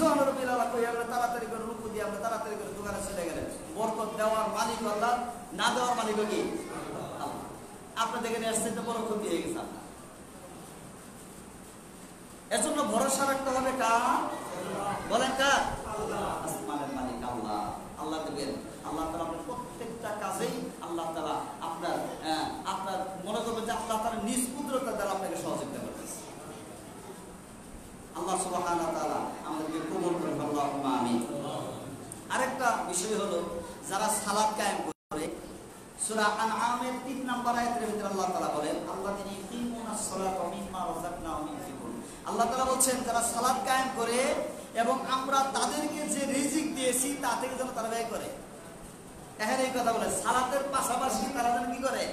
সুবহানাল্লাহ বিলালা কই আমরা তাড়াতাড়ি করে রুকু দিয়ে আমরা তাড়াতাড়ি করে দোকানে চলে গেলেন। বরকত দেওয়ার মালিক আল্লাহ, না দেওয়ার মালিক কি আল্লাহ। আপনাদের এখানে আসছে তো বড় ক্ষতি হয়ে গেছে আপনার। এর জন্য ভরসা রাখতে হবে কার? বলেন কার? আসমানের মালিক আল্লাহ। আল্লাহ দেবেন। আল্লাহ তাআলা আপনার প্রত্যেকটা কাজেই আল্লাহ তাআলা আপনার মনে করবেন যে আল্লাহ তাআলা নিজ কুদরতের দ্বারা আপনাকে সহযোগিতা করতেছে। আল্লাহ সুবহানাহু ওয়া তাআলা আমাদেরকে কবুল করুন, আল্লাহুম্মা আমিন। আরেকটা বিষয় হলো যারা সালাত কায়েম করে, সূরা আনআমের 3 নম্বর আয়াতের ভিতরে আল্লাহ তাআলা বলেন আল্লাযীনা ইকিমুনাস সালাতা ওয়া মিম্মা রাযাকনাহুম ইউনফিকুন। আল্লাহ তাআলা বলছেন যারা সালাত কায়েম করে এবং আমরা তাদেরকে যে রিজিক দিয়েছি তা থেকে যেন তারা ব্যয় করে। এখানে এই কথা বলে সালাতের পাশাপাশি তারা যেন কি করে?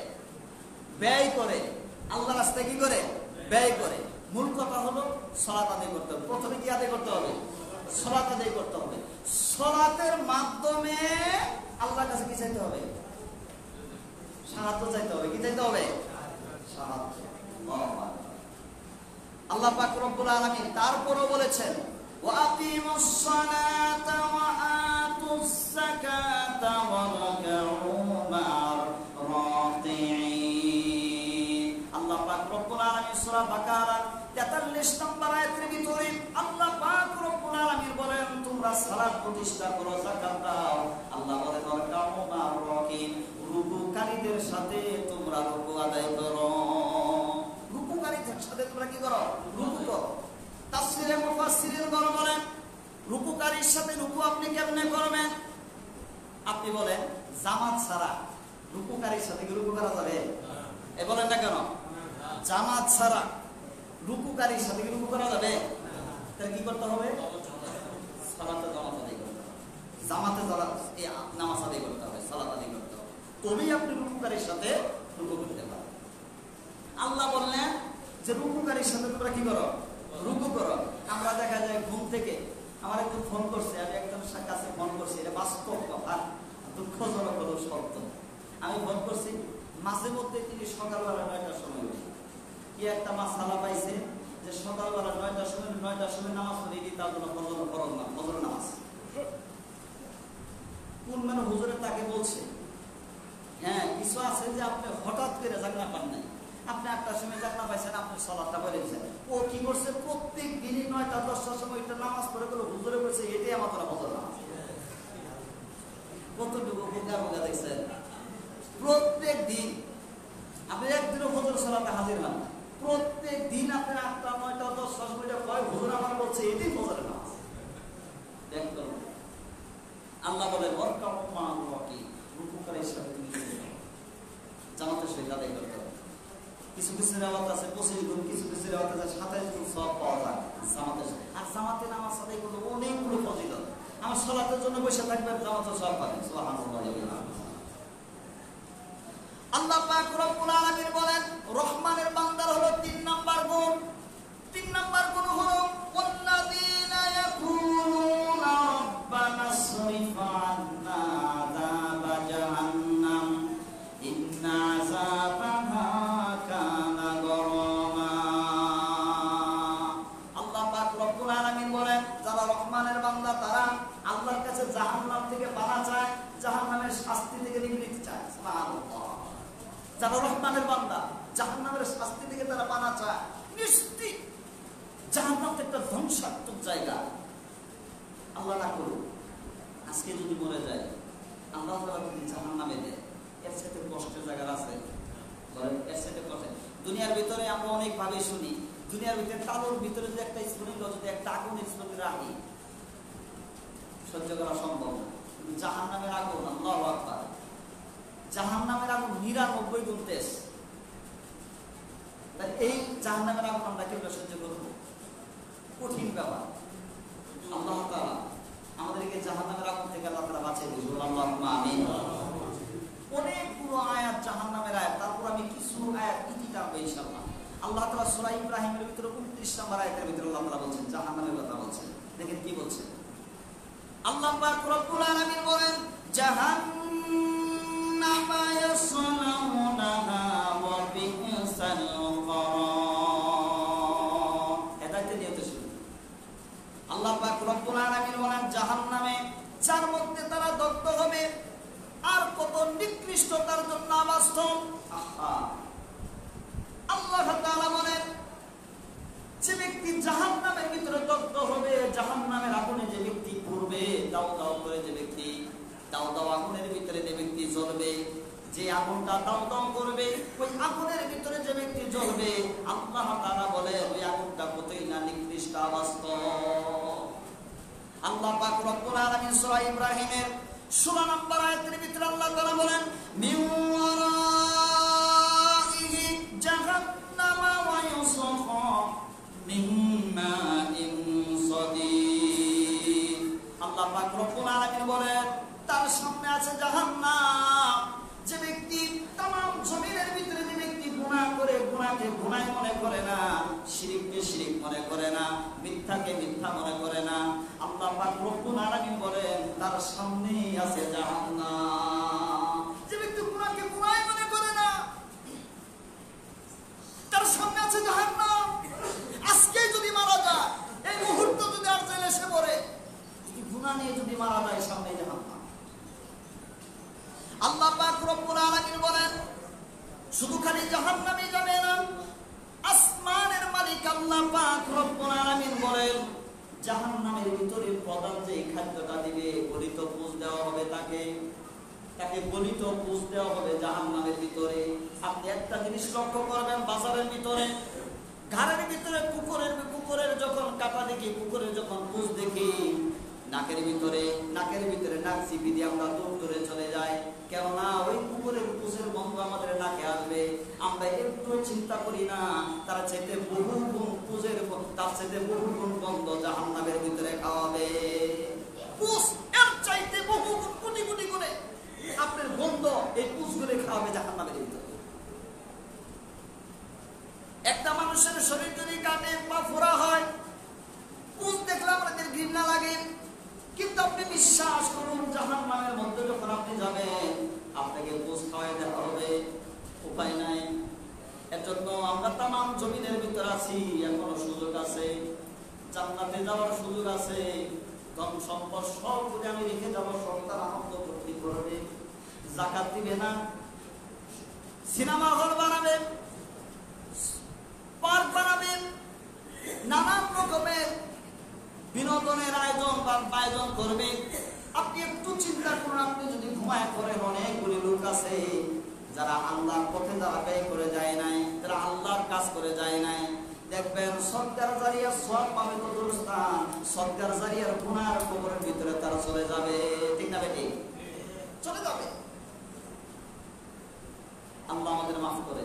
ব্যয় করে। আল্লাহর রাস্তায় কি করে? ব্যয় করে। মূল কথা হলো সালাত আদায় করতে হবে। প্রথমে কি আদায় করতে হবে? সালাত আদায় করতে হবে। সালাতের মাধ্যমে আল্লাহর কাছে কি চাইতে হবে? সাহায্য চাইতে হবে। কি চাইতে হবে? সাহায্য। আল্লাহ পাক রব্বুল আলামিন তারপরও বলেছেন ওয়া আকিমুস সালাতা ওয়া আতুস যাকাতা ওয়া রাকউ মা'র রাকিঈন। আল্লাহ পাক রব্বুল আলামিন সূরা বাকারা 43 নম্বর আয়াতের ভিতরে আল্লাহ পাক রব্বুল আলামিন বলেন তোমরা সালাত প্রতিষ্ঠা করো, যাকাত দাও। আল্লাহ বলেন রাকউ মা'র রাকিঈন, রুকুকারীদের সাথে তোমরা রুকু আদায় করো। রুকুকারীদের সাথে তোমরা কি করো? রুকু করো। তাফসীরে মুফাসসিরিন বলেন রুকুকারীর সাথে রুকু আপনি কেমনে করবেন? আপনি বলেন জামাত ছাড়া রুকুকারীর সাথে কি রুকু করা যাবে? এ বলেন না কেন? জামাত ছাড়া রুকুকারীর সাথে কি রুকু করা যাবে? তাহলে কি করতে হবে? সালাতে জামাত আদায় করতে হবে। জামাতে এই নামাজ আদায় করতে হবে, সালাত আদায় করতে হবে। তবেই আপনি রুকুকারীর সাথে রুকু করতে পারবেন। আল্লাহ বললেন যে রুকুকারীর সাথে তোমরা কি করো? রুকু করো। আমরা দেখা যায় ঘুম থেকে আমার একটু ফোন করছে, আমি একজনের কাছে ফোন করছি, এটা বাস্তব কথা, দুঃখজনক হলো সত্য। আমি ফোন করছি, মাঝে মধ্যে তিনি সকালবেলা 9টার সময় উঠে কি একটা মাসালা পাইছে যে সকালবেলা 9টার সময় নামাজ পড়ে কি তার জন্য ফজর নামাজ। কোন মানে হুজুরে তাকে বলছে হ্যাঁ কিছু আছে যে আপনি হঠাৎ করে জাগনা পান নাই, আপনি 8টার সময় জাগনা পাইছেন, আপনি সালাতটা পড়ে দিয়েছেন। ও কি করছে? প্রত্যেক দিনই 9টা 10টার সময় এটা নামাজ পড়ে গেল, হুজুরে বলছে এটাই আমার তোরা ফজর নামাজ। কতটুকু বোকা দেখছেন? প্রত্যেক দিন আপনি একদিনও ফজর সালাতে হাজির হন, প্রত্যেক দিন আপনি 8টা 9টা 10টার সময় কয় হুজুর আমার বলছে এটাই ফজর নামাজ। দেখতো আল্লাহ বলে ওয়ারকাউ মা'র রাকিঈন, রুকুকারীর সাথে তুমি জামাতের সাথে আদায় করতে হবে। কিছু কিছু রিওয়ায়াত আছে 25 গুণ, কিছু কিছু রিওয়ায়াত আছে 27 গুণ সওয়াব পাওয়া যায় জামাতের সাথে। আর জামাতে নামাজ আদায় করলে অনেকগুলো ফজিলত। আমার সালাতের জন্য বসে থাকবেন, জামাতের সওয়াব পাবেন। সুবহানাল্লাহ। আল্লাহ পাক রব্বুল আলামিন বলেন রহমানের বান্দার হলো 3 নাম্বার গুণ। 3 নাম্বার গুণ হলো ওয়াল্লাযীনা ইয়াকুলুনা রাব্বানা সরিফ আন্না আযাবা জাহান্নাম ইন্না আযাবাহা কানা গরামা। আল্লাহ পাক রব্বুল আলামিন বলেন যারা রহমানের বান্দা তারা আল্লাহর কাছে জাহান্নাম থেকে পানা চায়, জাহান্নামের শাস্তি থেকে নিবৃত্তি চায়। সুবহানাল্লাহ। যারা রহমানের বান্দা জাহান্নামের শাস্তি থেকে তারা পানা চায়। নিশ্চিত জাহান্নাম একটা ধ্বংসাত্মক জায়গা। আল্লাহ না করুক আজকে যদি মরে যায় আল্লাহ তাআলা যদি জাহান্নামে দেয়, এর সাথে কষ্টের জায়গা আছে? এর সাথে কষ্ট। দুনিয়ার ভিতরে আমরা অনেক ভাবে শুনি, দুনিয়ার ভিতরে তালুর ভিতরে যে একটা স্ফুলিঙ্গ যদি একটা আগুনের স্ফুলিঙ্গ রাখি সহ্য করা সম্ভব না। জাহান্নামের আগুন, আল্লাহু আকবার, জাহান্নামের আগুন 99 গুণ তেজ। তাই এই জাহান্নামের আগুন আমরা কিভাবে সহ্য করব? কঠিন ব্যাপার। আল্লাহ তাআলা আমাদেরকে জাহান্নামের আগুন থেকে আল্লাহ তাআলা বাঁচিয়ে দিন। আল্লাহুম্মা আমিন। অনেকগুলো আয়াত জাহান্নামের আয়াত, তারপর আমি কিছু আয়াত ইতিটা হবে ইনশাআল্লাহ। আল্লাহ তাআলা সূরা ইব্রাহিমের ভিতরে 29 নম্বর আয়াতের ভিতরে আল্লাহ তাআলা বলেন জাহান্নামের কথা বলেন। দেখেন কি বলছেন আল্লাহ পাক রব্বুল আলামিন বলেন জাহান্নামা ইয়াসলাউনাহা ওয়া বি'সাল কারার। হেদায়েতের নিয়তে শুনুন। আল্লাহ পাক রব্বুল আলামিন বলেন জাহান্নামে যার মধ্যে তারা দগ্ধ হবে, আর কত নিকৃষ্টতার জন্য বাস্তব। আল্লাহ তাআলা বলেন যে ব্যক্তি জাহান্নামের ভিতরে দগ্ধ হবে, জাহান্নামের আগুনে যে ব্যক্তি পুড়বে, দাও দাও করে যে ব্যক্তি দাও দাও আগুনের ভিতরে যে ব্যক্তি জ্বলবে, যে আগুনটা দাও দাও করবে, ওই আগুনের ভিতরে যে ব্যক্তি জ্বলবে, আল্লাহ তাআলা বলে ওই আগুনটা কতই না নিকৃষ্ট বাস্তব। আল্লাহ পাক রব্বুল আলামিন সূরা ইব্রাহিমের 16 নম্বর আয়াতের ভিতরে আল্লাহ তাআলা বলেন মিন ওয়ারাইহি জাহান্নামা ওয়া ইউসখা মিন মাইন সাদীদ। আল্লাহ পাক রব্বুল আলামিন বলেন তার সামনে আছে জাহান্নাম। যে ব্যক্তি तमाम জমিনের ভিতরে যে ব্যক্তি গুনাহ করে, গুনাহকে গুনাহ মনে করে না, শিরককে শিরক মনে করে না, মিথ্যাকে মিথ্যা মনে করে না, আল্লাহ পাক রব্বুল আলামিন বলেন তার সামনেই আছে জাহান্নাম। যে ব্যক্তি গুনাহকে গুনাহ মনে করে না, তার সামনে আছে জাহান্নাম। আজকে যদি মারা যায়, এই মুহূর্তে যদি আর জেলে এসে পড়ে, গুনাহ নিয়ে যদি মারা যায়, সামনে জাহান্নাম। আল্লাহ পাক রব্বুল আলামিন বলেন শুধু খালি জাহান্নামে যাবে না, আসমানের মালিক আল্লাহ পাক রব্বুল আলামিন বলেন জাহান্নামের ভিতরে প্রধান যে খাদ্যটা দিবে, গলিত পুষ দেওয়া হবে তাকে, তাকে গলিত পুষ দেওয়া হবে জাহান্নামের ভিতরে। আপনি একটা জিনিস লক্ষ্য করবেন, বাজারের ভিতরে ঘরের ভিতরে কুকুরের যখন কাটা দেখি, কুকুরের যখন পুষ দেখি, নাকের ভিতরে নাক চিপি দিয়ে আমরা দৌড়ে চলে যাই, কেননা ওই কুকুরের পুষের গন্ধ আমাদের নাকে আসবে। আমরা একটু চিন্তা করি না তার চাইতে বহু গুণ পুষের, তার চাইতে বহু গুণ গন্ধ জাহান্নামের ভিতরে খাওয়াবে। পুষ এর চাইতে বহু গুণ কোটি কোটি গুণে আপনার গন্ধ এই পুষগুলো খাওয়াবে জাহান্নামের ভিতরে। একটা মানুষের শরীর যদি কাটে বা ফোড়া হয়, পুষ দেখলে আমাদের ঘৃণা লাগে, কিন্তু আপনি বিশ্বাস করুন জাহান্নামের মধ্যে যখন আপনি যাবেন, আপনাকে পুষ খাওয়াইতে হবে, উপায় নাই। এর জন্য আমরা तमाम জমিনের ভিতর আছি, এখনো সুযোগ আছে, জান্নাতে যাওয়ার সুযোগ আছে। ধন সম্পদ সব যদি আমি রেখে যাবো, সন্তান আনন্দ ভর্তি করবে, যাকাত দিবে না, সিনেমা হল বানাবে, পার্ক বানাবে, নানান রকমের বিনোদনের আয়োজন করবে। আপনি একটু চিন্তা করুন, আপনি যদি ঘুমায় করেন, অনেকগুলি লোক আছে যারা আল্লাহর পথে যারা ব্যয় করে যায় নাই, যারা আল্লাহর কাজ করে যায় নাই, দেখবেন সদকার জারিয়া সওয়াব পাবে তো দোস্তান, সদকার জারিয়ার গুনার কবরের ভিতরে তারা চলে যাবে। ঠিক না বেটি? চলে যাবে। আল্লাহ আমাদের মাফ করে।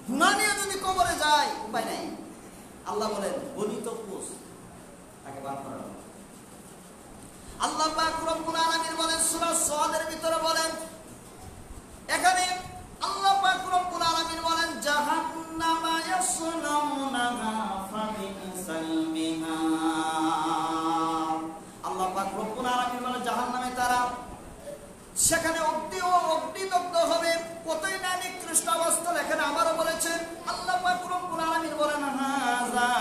গুনাহ নিয়ে যদি কবরে যায়, উপায় নাই। আল্লাহ বলেন গলিত পুষ তাকে বার করা হবে। আল্লাহ পাক রব্বুল আলামিন বলেন সূরা সাদের ভিতরে বলেন, এখানে আল্লাহ পাক রব্বুল আলামিন বলেন জাহান্নামা ইয়াসলাউনাহা ফাবিসাল মিহাদ। আল্লাহ পাক রব্বুল আলামিন বলেন জাহান্নামে তারা সেখানে অগ্নিদগ্ধ হবে, কতই না নিকৃষ্ট অবস্থা। এখানে আবারও বলেছেন আল্লাহ পাক রব্বুল আলামিন বলেন হাযা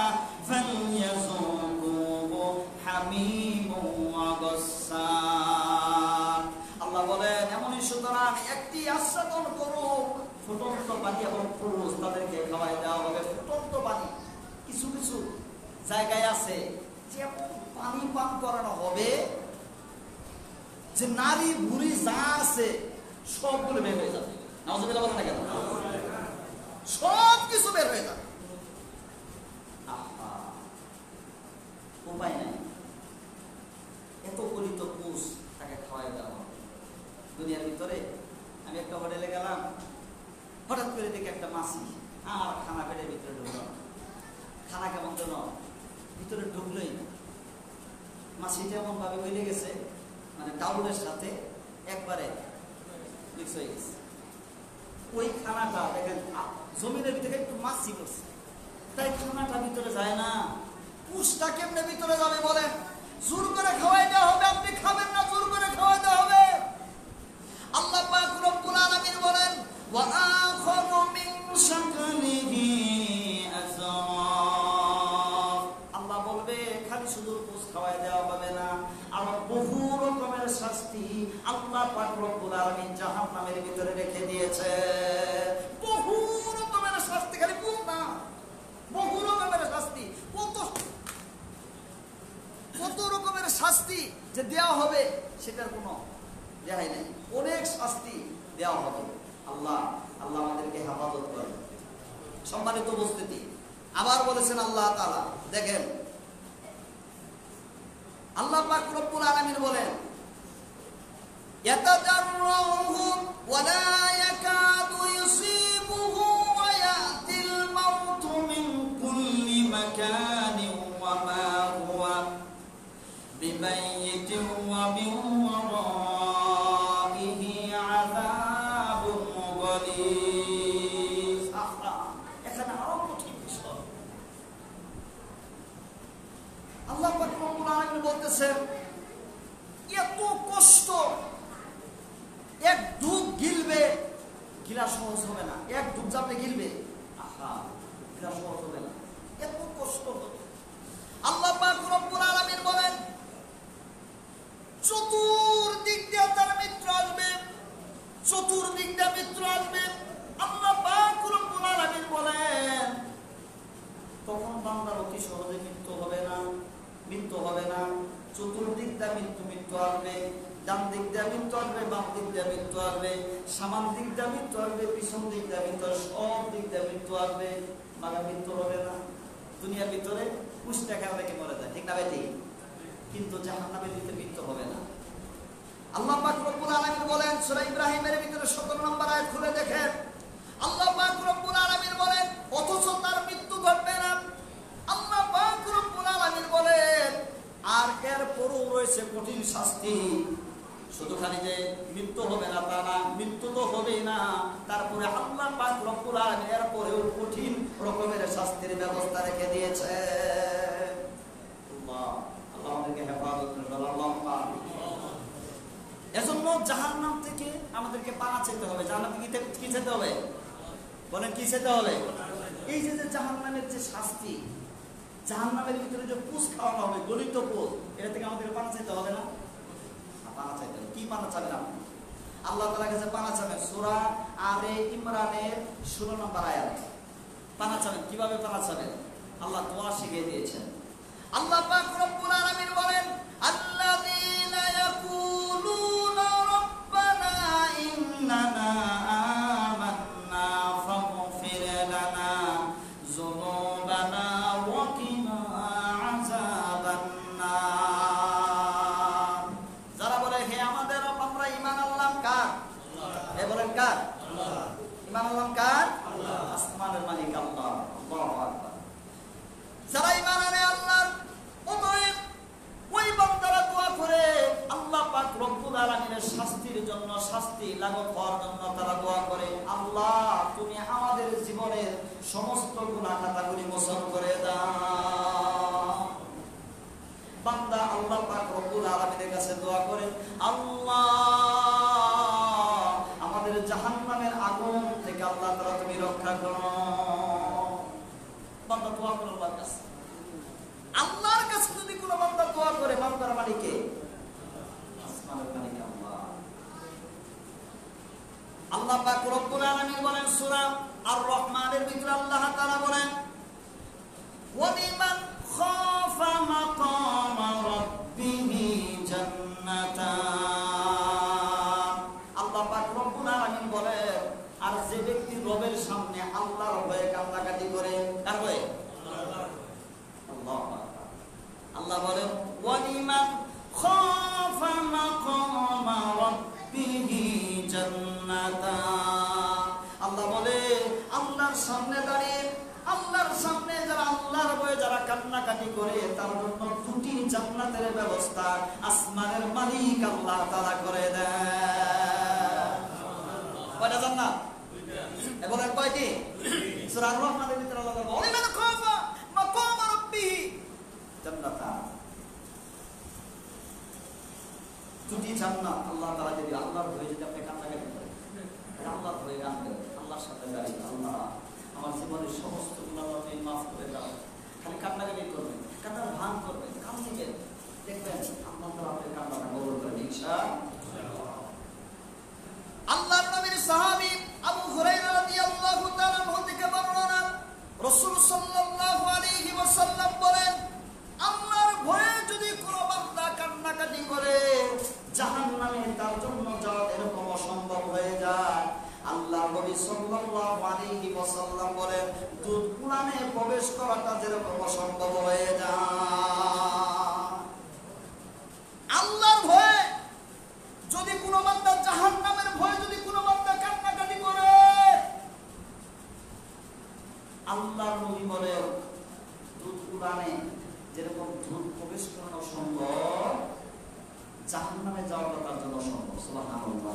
ফালইয়াযুকুহু হামীমুন ওয়া গাসসাক। আল্লাহ বলেন এমনই সুতরাং একটি আস্বাদন করুক, ফুটন্ত পানি এবং পুরুষ তাদেরকে খাওয়াই দেওয়া হবে ফুটন্ত পানি। কিছু কিছু জায়গায় আছে যে পানি পান করানো হবে যে নারী বুড়ি যা আছে সবগুলো বের হয়ে যাবে। নাউজুবিল্লাহ বলেন না কেন? সব কিছু বের হয়ে যাবে। উপায় নাই, এত গলিত পুষ তাকে খাওয়াই দেওয়া হবে। দুনিয়ার ভিতরে আমি একটা হোটেলে গেলাম, হঠাৎ করে দেখি একটা মাছি আর খানা পেটের ভিতরে ঢুকলো। খানা কেমন যেন ভিতরে ঢুকলোই না। মাছিটা এমন ভাবে মিলে গেছে, মানে টাউলের সাথে একবারে মিক্স হয়ে গেছে। ওই খানাটা দেখেন জমিনের ভিতরে একটু মাছি করছে, তাই খানাটা ভিতরে যায় না। পুষটা কেমনে ভিতরে যাবে বলেন? জোর করে খাওয়াই দেওয়া হবে, আপনি খাবেন না, জোর করে খাওয়াই দেওয়া হবে। আল্লাহ পাক রব্বুল আলামিন বলেন ওয়া আখারু মিন শাকলিহি আযরাফ। আল্লাহ বলবে খালি শুধু পুষ খাওয়াই দেওয়া হবে না, আর বহু রকমের শাস্তি আল্লাহ পাক রব্বুল আলামিন জাহান্নামের ভিতরে রেখে দিয়েছে। বহু রকমের শাস্তি, খালি পুষ না, বহু রকমের শাস্তি। কত রকমের শাস্তি যে দেওয়া হবে সেটার কোনো রেহাই নেই, অনেক শাস্তি দেওয়া হবে। আল্লাহ আল্লাহ আমাদেরকে হেফাজত করেন। সম্মানিত উপস্থিতি, আবার বলেছেন আল্লাহ তাআলা, দেখেন আল্লাহ পাক রব্বুল আলামিন বলেন, ইয়াতাদাররুহু ওয়া লা ইয়াকাদু ইউসিবুহু ওয়া ইয়াতিল মাউতু মিন কুল্লি মাকানিন ওয়া মা হুয়া বিমাইয়িতিন ওয়া মিন ওয়ারাইহি আযাবুন গালিজ। এখানে আরো কঠিন বিষয়। আল্লাহ পাক রব্বুল আলামিন বলতেছেন, এত কষ্ট, এক ডুব গিলবে, গিলা সহজ হবে না। এক ডুব যাবে গিলবে, আহা, গিলা সহজ হবে না, এত কষ্ট হবে। আল্লাহ পাক রব্বুল আলামিন বলেন, চতুর্দিক দিয়ে তার মিত্র আসবে, চতুর্দিক দিয়ে মিত্র আসবে। আল্লাহ পাক রব্বুল আলামিন বলেন, তখন বান্দার অতি সহজে মৃত্যু হবে না, মৃত্যু হবে না। চতুর্দিক দিয়ে মৃত্যু আসবে, ডান দিক দিয়ে মৃত্যু আসবে, বাম দিক দিয়ে মৃত্যু আসবে, সামান দিক দিয়ে মৃত্যু আসবে, পিছন দিক দিয়ে মৃত্যু আসবে, সব দিক দিয়ে মৃত্যু আসবে, মানে মৃত্যু হবে না। দুনিয়ার ভিতরে পুষ্টা খেলা থেকে মরে যায়, ঠিক না ভাই? ঠিক। কিন্তু জাহান্নামের ভিতরে মৃত্যু হবে না। আল্লাহ পাক রব্বুল আলামিন বলেন, সূরা ইব্রাহিমের ভিতরে 17 নম্বর আয়াত খুলে দেখেন, আল্লাহ পাক রব্বুল আলামিন বলেন, অথচ তার মৃত্যু ঘটবে না। আল্লাহ পাক রব্বুল আলামিন বলেন, আর এর পরও রয়েছে কঠিন শাস্তি। শুধু খালি যে মৃত্যু হবে না তা না, মৃত্যু তো হবেই না, তারপরে আল্লাহ পাক রব্বুল আলামিন এর পরেও কঠিন রকমের শাস্তির ব্যবস্থা রেখে দিয়েছে। আল্লাহ আল্লাহ আমাদেরকে হেফাজত করুন, আল্লাহুম্মা আমিন। এজন্য জাহান্নাম থেকে আমাদেরকে পানা চাইতে হবে। জাহান্নাম থেকে কি চাইতে হবে? বলেন কি চাইতে হবে? এই যে জাহান্নামের যে শাস্তি, জাহান্নামের ভিতরে যে পুষ খাওয়ানো হবে, গলিত পুষ, এটা থেকে আমাদের পানা চাইতে হবে না? পানা চাইতে হবে। কি পানা চাবেন আপনি? আল্লাহ তাআলার কাছে পানা চাবেন। সূরা আলে ইমরানের 16 নম্বর আয়াত। পানা চাবেন। কিভাবে পানা চাবেন? আল্লাহ দোয়া শিখিয়ে দিয়েছেন। আল্লাহ পাক রব্বুল আলামিন বলেন, আল্লাযীনা ইয়াকুলুনা রাব্বানা ইন্নানা আমান্না ফাগফির লানা যুনুবানা ওয়া কিনা আযাবান নার। যারা বলে, হে আমাদের রব, আমরা ঈমান আনলাম। কার? হে বলেন কার? আল্লাহ। ঈমান আনলাম কার? আল্লাহ। আসমানের মালিক আল্লাহ। আল্লাহু আকবার। যারা ঈমান আনে আল্লাহর, অতএব ওই বান্দারা দোয়া করে আল্লাহ পাক রব্বুল আলামিনের শাস্তির জন্য, শাস্তি লাঘব হওয়ার জন্য তারা দোয়া করে, আল্লাহ তুমি আমাদের জীবনের সমস্ত গুনাহ খাতাগুলি মোচন করে দাও। বান্দা আল্লাহ পাক রব্বুল আলামিনের কাছে দোয়া করে, আল্লাহ আমাদের জাহান্নামের আগুন থেকে আল্লাহ তাআলা তুমি রক্ষা করো। বান্দা দোয়া করে আল্লাহর কাছে। আল্লাহর কাছে যদি কোনো বান্দা দোয়া করে, বান্দার মালিক কে? আসমানের মালিক আল্লাহ। আল্লাহ পাক রব্বুল আলামিন বলেন সূরা আর রহমানের ভিতরে আল্লাহ তাআলা বলেন, ওয়া লিমান খাফা মাকামা রাব্বিহি জান্নাতান। আল্লাহ পাক রব্বুল আলামিন বলেন, আর যে ব্যক্তি রবের সামনে আল্লাহর ভয়ে কান্নাকাটি করে, কার ভয়ে? আল্লাহ। আল্লাহ বলেন, ওয়া লিমান খাফা মাকামা রাব্বিহি জান্নাতান। আল্লাহ বলে, আল্লাহর সামনে দাঁড়িয়ে, আল্লাহর সামনে যারা আল্লাহর ভয়ে যারা কান্নাকাটি করে, তার জন্য দুটি জান্নাতের ব্যবস্থা আসমানের মালিক আল্লাহ তাআলা করে দেন। কয়টা জান্নাত? বলেন কয়টি? সূরা আর রহমানের ভিতরে আল্লাহ বলেন, ওয়া লিমান খাফা মাকামা রাব্বিহি জান্নাতান। দুটি জান্নাত আল্লাহ তাআলা যদি আল্লাহর ভয়ে যদি আপনি কান্নাকাটি করেন, আল্লাহর ভয়ে কাঁদবেন, আল্লাহর সাথে দাঁড়িয়ে, আল্লাহ আমার জীবনের সমস্ত গুনাহ তুমি মাফ করে দাও, খালি কান্নাকাটি করবেন, কান্নার ভান করবেন, সাল্লাল্লাহু আলাইহি ওয়াসাল্লাম বলেন, দুধ কুরআনে প্রবেশ করাটা যেরকম অসম্ভব হয়ে যায়। আল্লাহর ভয়ে যদি কোনো বান্দা, জাহান্নামের ভয়ে যদি কোনো বান্দা কান্নাকাটি করে, আল্লাহর নবী বলেন দুধ কুরআনে যেরকম দুধ প্রবেশ করানো সম্ভব, জাহান্নামে যাওয়াটা তার জন্য সম্ভব। সুবহানাল্লাহ,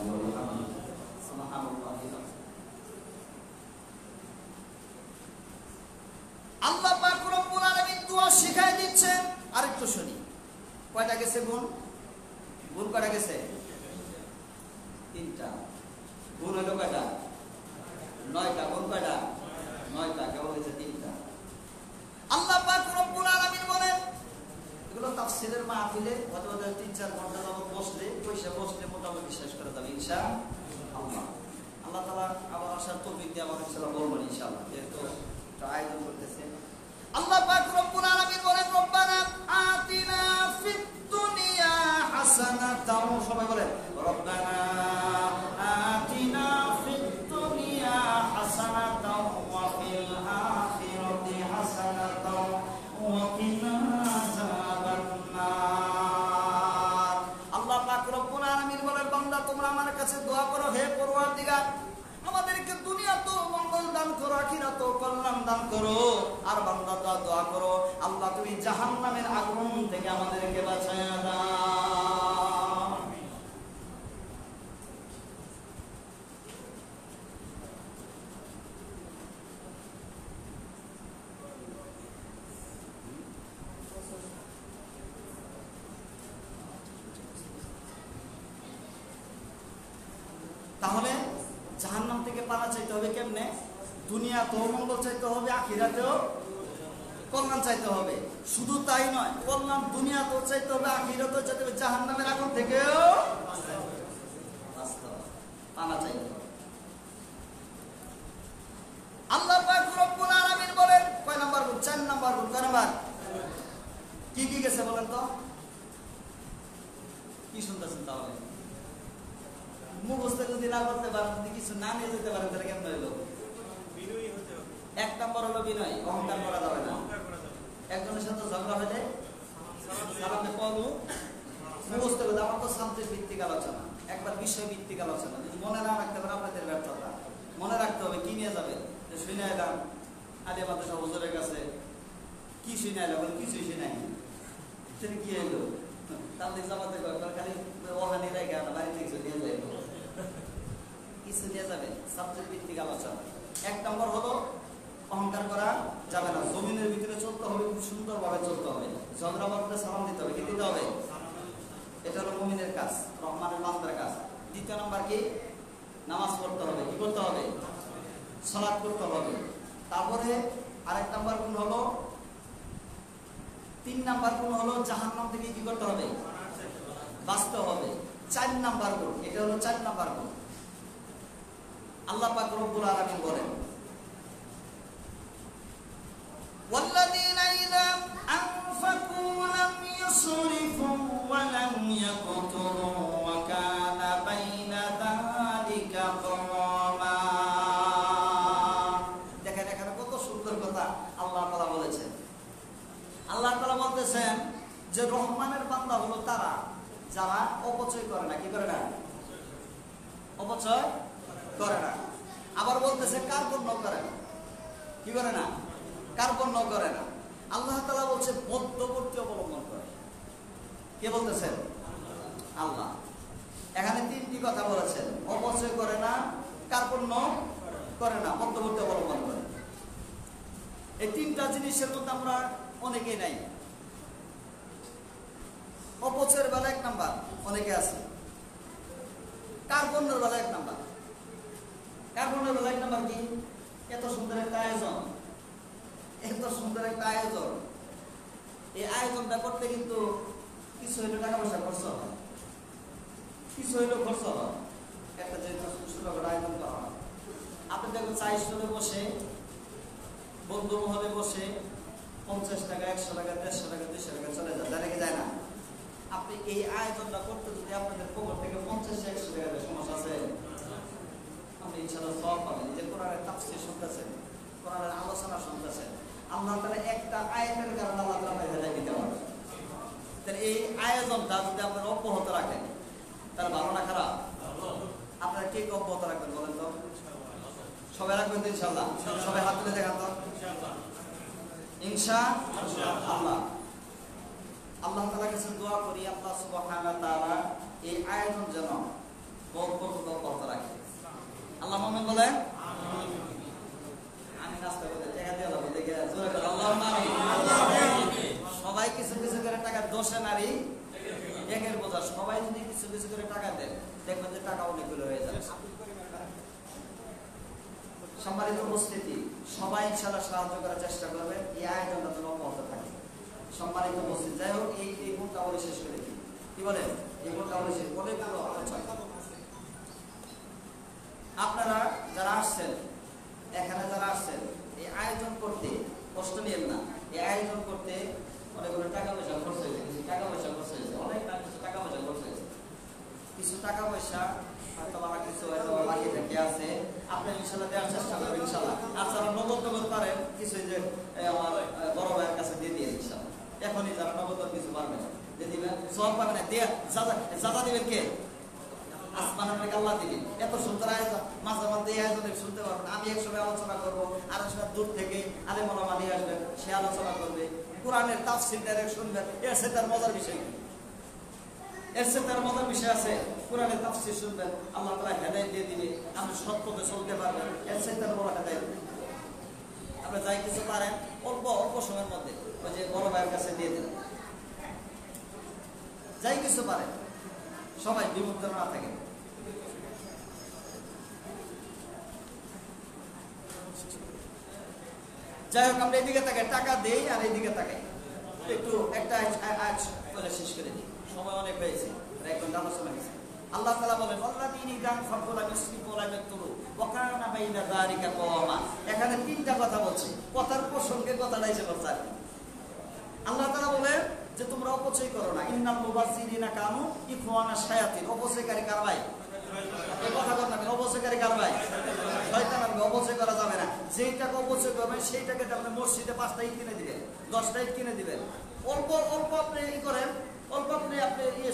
সুবহানাল্লাহ। আল্লাহ পাক রব্বুল আলামিন দোয়া শিখায় দিচ্ছেন। আরেকটু শুনি, কয়টা গেছে গুণ? গুণ কয়টা গেছে? 3টা। গুণ হলো কয়টা? 9টা। গুণ কয়টা? 9টা। কেবল হয়েছে 3টা। আল্লাহ পাক রব্বুল আলামিন বলেন, এগুলো তাফসীরের মাহফিলে হয়তো 3-4 ঘন্টা যাবত বসলে মোটামুটি শেষ করে যাবে ইনশাআল্লাহ। আল্লাহ তাআলা আবার আসার তৌফিক দিয়ে আমাদের ইনশাআল্লাহ বলবেন ইনশাআল্লাহ, যেহেতু একটা আয়োজন করতেছেন। আল্লাহ পাক রব্বুল আলামিন বলেন, রব্বানা আতিনা ফিদ দুনিয়া হাসানাতাও, সবাই বলেন রব্বানা আতিনা ফিদ দুনিয়া হাসানাতাও ওয়া ফিল আখিরাতি হাসানাতাও ওয়া কিনা আযাবান নার। আল্লাহ পাক রব্বুল আলামিন বলেন, বান্দা তোমরা আমার কাছে দোয়া করো, হে পরওয়ারদিগার আমাদেরকে দুনিয়াতেও মঙ্গল দান করো, আখিরাতেও কল্যাণ দান করো। আর বান্দা দোয়া করো, আল্লাহ তুমি জাহান্নামের আগুন থেকে আমাদেরকে বাঁচায়া দাও। তাহলে জাহান্নাম থেকে পানা চাইতে হবে কেমনে? দুনিয়াতেও মঙ্গল চাইতে হবে, আখিরাতেও কল্যাণ চাইতে হবে। শুধু তাই নয়, কল্যাণ দুনিয়াতেও চাইতে হবে, আখিরাতেও চাইতে হবে, জাহান্নামের আগুন থেকেও পানা চাইতে হবে। আল্লাহ পাক রব্বুল আলামিন বলেন, কয় নাম্বার গুণ? 4 নাম্বার গুণ। কয় নাম্বার? কি কি গেছে বলেন তো? কি শুনতেছেন? তাহলে মুখস্থ যদি না করতে পারেন, যদি কিছু না নিয়ে যেতে পারেন, তাহলে কেমন হইল? 1 নম্বর হলো বিনয়, অহংকার করা যাবে না। একজনের সাথে ঝগড়া হলে সালামে কলু মুখস্থ করে। আমার তো সাবজেক্ট ভিত্তিক আলোচনা, একবার বিষয় ভিত্তিক আলোচনা। যদি মনে না রাখতে পারেন আপনাদের ব্যর্থতা। মনে রাখতে হবে কি নিয়ে যাবেন। যে শুনে এলাম আলিয়া মাদ্রাসা হুজুরের কাছে, কি শুনে এলাম? কিছুই শুনাই, কি এলো? তাদের জামাতে খালি ওখানে রেখে বাড়ি থেকে নিয়ে যায়, কিছু নিয়ে যাবে। সাবজেক্ট ভিত্তিক আলোচনা। 1 নম্বর হলো অহংকার করা যাবে না। জমিনের ভিতরে চলতে হবে, খুব সুন্দরভাবে চলতে হবে। ঝগড়া বাঁধলে সালাম দিতে হবে। কি দিতে হবে? এটা হলো মুমিনের কাজ, রহমানের বান্দার কাজ। 2 নম্বর কি? নামাজ পড়তে হবে। কি করতে হবে? সালাত করতে হবে। তারপরে আরেক নাম্বার গুণ হলো, 3 নাম্বার গুণ হলো জাহান্নাম থেকে কি করতে হবে? বাঁচতে হবে। 4 নাম্বার গুণ, এটা হলো 4 নাম্বার গুণ। আল্লাহ পাক রব্বুল আলামিন বলেন, ওয়াল্লাযীনা ইযা আনফাকু লাম ইউসরিফু ওয়া লাম ইয়াকতুরু ওয়া কানা বাইনা যালিকা কাওয়ামা। দেখেন এখানে কত সুন্দর কথা আল্লাহ তাআলা বলেছেন। আল্লাহ তাআলা বলতেছেন যে রহমানের বান্দা হলো তারা যারা অপচয় করে না। কি করে না? অপচয় করে না। আবার বলতেছে কার্পণ্য করে না। কি করে না? কার্পণ্য করে না। আল্লাহ তাআলা বলছে মধ্যবর্তী অবলম্বন করে। কে বলতেছেন? আল্লাহ। এখানে 3টি কথা বলেছেন, অপচয় করে না, কার্পণ্য করে না, মধ্যবর্তী অবলম্বন করে। এই 3টা জিনিসের মধ্যে আমরা অনেকেই নাই। অপচয়ের বেলা 1 নাম্বার অনেকে আছে, কার্পণ্যের বেলা 1 নাম্বার। কার্পণ্যের বেলা 1 নাম্বার কি? এত সুন্দর একটা আয়োজন, এত সুন্দর একটা আয়োজন। এই আয়োজনটা করতে কিন্তু কিছু হইলো টাকা পয়সা খরচ হয়, কিছু হইলো খরচ হয়। একটা যেহেতু সুন্দর আয়োজন করা হয়, আপনি দেখবেন 4 স্টলে বসে, বন্ধু মহলে বসে 50 টাকা, 100 টাকা, 150 টাকা, 200 টাকা চলে যায়, জানে কি যায় না? আপনি এই আয়োজনটা করতে যদি আপনাদের পকেট থেকে 50-100 টাকা সমস্যা আছে, আপনি ইনশাআল্লাহ সওয়াব পাবেন। যে কোরআনের তাফসীর শুনতেছেন, কোরআনের আলোচনা শুনতেছেন, আল্লাহ তাআলা একটা আয়াতের কারণে আল্লাহ তাআলা হেদায়েত দিতে পারবেন। তাহলে এই আয়োজনটা যদি আপনারা অব্যাহত রাখেন তাহলে ভালো না খারাপ? আপনারা কে অব্যাহত রাখবেন বলেন তো? সবাই রাখবেন তো ইনশাআল্লাহ? সবাই হাত তুলে দেখান তো ইনশাআল্লাহ। আল্লাহ তাআলার কাছে দোয়া করি আল্লাহ সুবহানাহু ওয়া তাআলা এই আয়োজন যেন অব্যাহত রাখে। আল্লাহ মুমিন বলে আমিন। আমি নাস্তা করে টাকা দিয়ে আল্লাহ দেখে জোরে করে আল্লাহুম্মা আমিন। সবাই কিছু কিছু করে টাকা, দোষে নারী একের বোঝা। সবাই যদি কিছু কিছু করে টাকা দেন দেখবেন যে টাকা অনেকগুলো হয়ে যাবে। সম্মানিত উপস্থিতি, সবাই ইনশাআল্লাহ সাহায্য করার চেষ্টা করবেন এই আয়োজনটা যেন অব্যাহত থাকে। সম্মানিত উপস্থিতি, যাই হোক এই গুণটা বলে শেষ করে দিই। কি বলেন? এই গুণটা বলে শেষ বলে পুরো আলোচনা। আপনারা যারা আসছেন, এখানে যারা আসছেন, এই আয়োজন করতে কষ্ট নিয়েন না। এই আয়োজন করতে অনেকগুলো টাকা পয়সা খরচ হয়েছে, অনেক টাকা পয়সা খরচ হয়েছে। কিছু টাকা পয়সা হয়তো আমার কিছু হয়তো বাকি থেকে আছে, আপনি ইনশাআল্লাহ দেওয়ার চেষ্টা করবেন ইনশাআল্লাহ। আর যারা নগদ পারেন কিছু যে আমার বড় ভাইয়ের কাছে দিয়ে দিয়ে ইনশাআল্লাহ। এখনই যারা নগদ কিছু পারবেন দিয়ে দিবেন, সওয়াব পাবেন। যারা দিবেন কে? আসমান আপনাকে আল্লাহ দিবেন। এত সুন্দর আয়োজন, মাঝে মাঝে এই আয়োজনে শুনতে পারবেন। আমি একসময় আলোচনা করবো, আর একসময় দূর থেকে আলেম ওলামা নিয়ে আসবেন, সে আলোচনা করবে, কোরআনের তাফসীর ডাইরেক্ট শুনবেন। এর সাথে তার মজার বিষয় কি? এর সাথে তার মজার বিষয় আছে। কোরআনের তাফসীর শুনবেন, আল্লাহ তাআলা হেদায়েত দিয়ে দিবে, আপনি সৎ পথে চলতে পারবেন। এর সাথে তার বড় হেদায়েত। আপনি যাই কিছু পারেন অল্প অল্প সময়ের মধ্যে ওই যে বড় ভাইয়ের কাছে দিয়ে দেন। যাই কিছু পারেন, সবাই বিমুগ্ধ না থাকে। যাই হোক, আমরা এইদিকে তাকাই, টাকা দেই আর এইদিকে তাকাই। একটু একটা আজ বলে শেষ করে দিই, সময় অনেক হয়েছে, এক ঘন্টা আলোচনা হয়েছে। আল্লাহ তাআলা বলেন এখানে তিনটা কথা বলছি, কথার প্রসঙ্গে কথাটা এসে বলছে। আল্লাহ তাআলা বলেন যে তোমরা অপচয় করো না। ইন্নাল মুবাজ্জিরিনা কানু ইখওয়ানা শায়াতিন। অপচয়কারী কার ভাই? এই কথা বলেন না, অপচয়কারী কার ভাই? শয়তানের ভাই। অপচয় করা যাবে না। যেই টাকা অপচয় করবেন সেই টাকাতে আপনি মসজিদে 5টা ইট কিনে দিবেন, 10টা ইট কিনে দিবেন। অল্প অল্প আপনি ই করেন, অল্প আপনি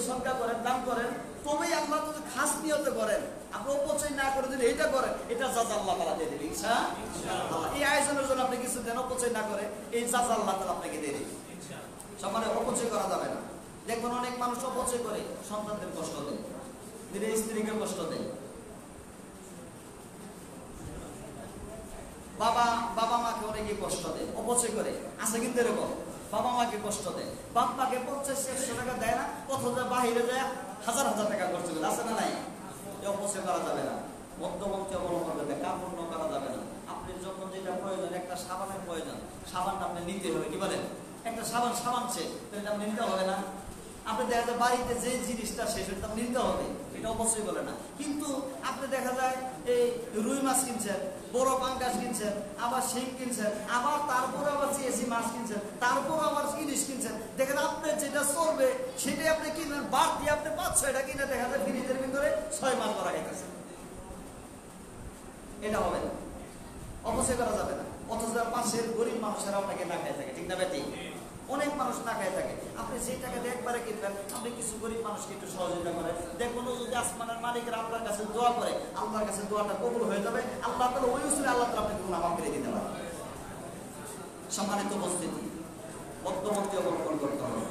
সদকা করেন, দান করেন, তবেই আল্লাহ যদি খাস নিয়তে করেন, আপনি অপচয় না করে যদি এটা করেন, এটা জাযা আল্লাহ তাআলা দিয়ে দিবেন ইনশাআল্লাহ। এই আয়োজনের জন্য আপনি কিছু দেন, অপচয় না করে, এই জাযা আল্লাহ তাআলা আপনাকে দিয়ে দিবেন। সমানে অপচয় করা যাবে না। দেখবেন অনেক মানুষ অপচয় করে, সন্তানদের কষ্ট দেয়, নিজের স্ত্রীকে কষ্ট দেয়, বাবা মাকে অনেকে কষ্ট দেয়, অপচয় করে। আছে কিন্তু এরকম, বাবা মাকে কষ্ট দেয়, বাপ মাকে 50-100 টাকা দেয় না, অথচ বাহিরে যায় হাজার হাজার টাকা খরচ করে। আছে না নাই? অপচয় করা যাবে না। মধ্যমন্ত্রী অবলম্বন করবে, কার্পণ্য করা যাবে না। আপনি যখন যেটা প্রয়োজন, একটা সাবানের প্রয়োজন, সাবানটা আপনি নিতে হবে। কি বলেন? একটা সাবান সে আপনি নিতে হবে না। আপনি দেখা যায় বাড়িতে যে জিনিসটা শেষ সেটা আপনি নিতে হবে, এটা অবশ্যই বলে না। কিন্তু আপনি দেখা যায় এই রুই মাছ কিনছেন, বড় পাঙ্গাস কিনছেন, আবার শিং কিনছেন, আবার তারপরে আবার চেয়েছি মাছ কিনছেন, তারপর আবার ইলিশ কিনছেন। দেখেন আপনি যেটা চলবে সেটাই আপনি কিনবেন, বাড়তি আপনি 5-6টা কিনে দেখা যায় ফ্রিজের ভিতরে 6 মাস করা গেছে। এটা হবে না, অবশ্যই করা যাবে না। অথচ পাশের গরিব মানুষেরা আপনাকে না খায় থাকে, ঠিক না বেটি? অনেক মানুষ না খায় থাকে। আপনি সেই টাকা দিয়ে একবারে কিনবেন, আপনি কিছু গরিব মানুষকে একটু সহযোগিতা করেন। দেখুন যদি আসমানের মালিকের আল্লাহর কাছে দোয়া করে, আল্লাহর কাছে দোয়াটা কবুল হয়ে যাবে। আল্লাহ তাআলা ওই উসিলায় আল্লাহ তাআলা আপনাকে গুনাহ মাফ করে দিতে পারে। সম্মানিত উপস্থিতি, মধ্যমন্ত্রী অবলম্বন করতে হবে।